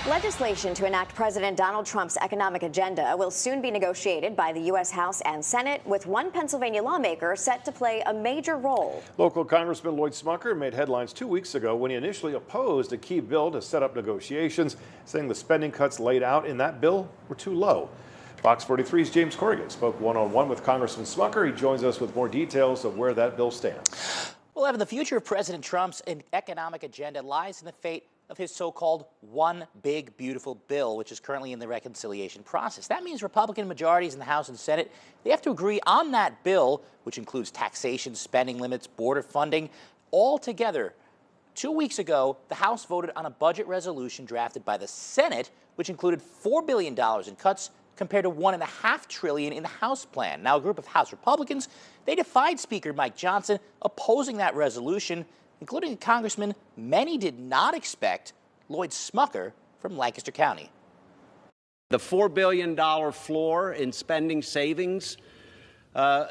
Legislation to enact President Donald Trump's economic agenda will soon be negotiated by the U.S. House and Senate, with one Pennsylvania lawmaker set to play a major role. Local Congressman Lloyd Smucker made headlines 2 weeks ago when he initially opposed a key bill to set up negotiations, saying the spending cuts laid out in that bill were too low. Fox 43's James Corrigan spoke one-on-one with Congressman Smucker. He joins us with more details of where that bill stands. Well, Evan, the future of President Trump's economic agenda lies in the fate of his so-called one big beautiful bill, which is currently in the reconciliation process. That means Republican majorities in the House and Senate, they have to agree on that bill, which includes taxation, spending limits, border funding, all together. 2 weeks ago, the House voted on a budget resolution drafted by the Senate, which included $4 billion in cuts compared to $1.5 trillion in the House plan. Now, a group of House Republicans, they defied Speaker Mike Johnson, opposing that resolution, including a congressman many did not expect, Lloyd Smucker from Lancaster County. The $4 billion floor in spending savings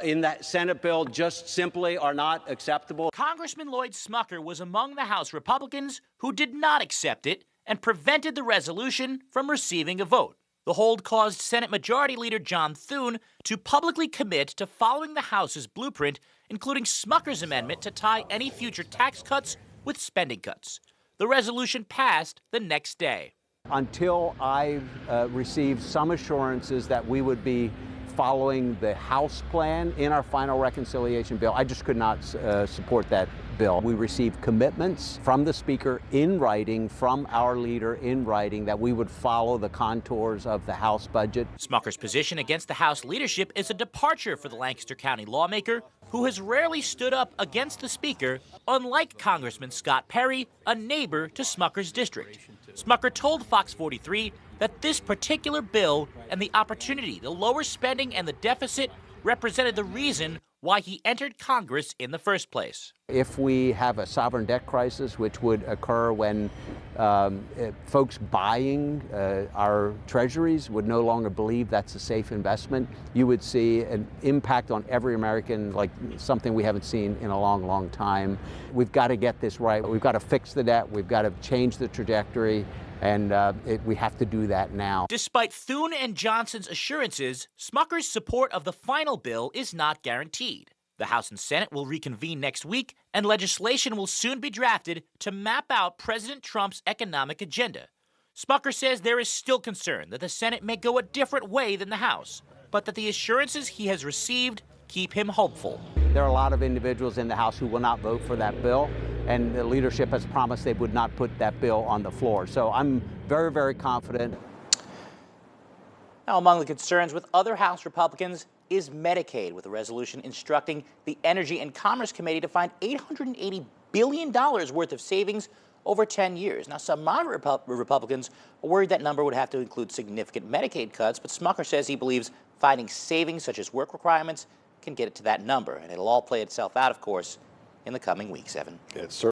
in that Senate bill just simply are not acceptable. Congressman Lloyd Smucker was among the House Republicans who did not accept it and prevented the resolution from receiving a vote. The hold caused Senate Majority Leader John Thune to publicly commit to following the House's blueprint, including Smucker's amendment to tie any future tax cuts with spending cuts. The resolution passed the next day. Until I've received some assurances that we would be following the House plan in our final reconciliation bill, I just could not support that bill. We received commitments from the Speaker in writing, from our leader in writing, that we would follow the contours of the House budget. Smucker's position against the House leadership is a departure for the Lancaster County lawmaker, who has rarely stood up against the Speaker, unlike Congressman Scott Perry, a neighbor to Smucker's district. Smucker told Fox 43 that this particular bill and the opportunity to lower spending and the deficit represented the reason why he entered Congress in the first place. If we have a sovereign debt crisis, which would occur when folks buying our treasuries would no longer believe that's a safe investment, you would see an impact on every American like something we haven't seen in a long, long time. We've got to get this right. We've got to fix the debt. We've got to change the trajectory. And we have to do that now. Despite Thune and Johnson's assurances, Smucker's support of the final bill is not guaranteed. The House and Senate will reconvene next week, and legislation will soon be drafted to map out President Trump's economic agenda. Smucker says there is still concern that the Senate may go a different way than the House, but that the assurances he has received keep him hopeful. There are a lot of individuals in the House who will not vote for that bill, and the leadership has promised they would not put that bill on the floor. So I'm very, very confident. Now, among the concerns with other House Republicans is Medicaid, with a resolution instructing the Energy and Commerce Committee to find $880 billion worth of savings over 10 years. Now, some moderate Republicans are worried that number would have to include significant Medicaid cuts, but Smucker says he believes finding savings such as work requirements can get it to that number, and it'll all play itself out, of course, in the coming weeks, Evan.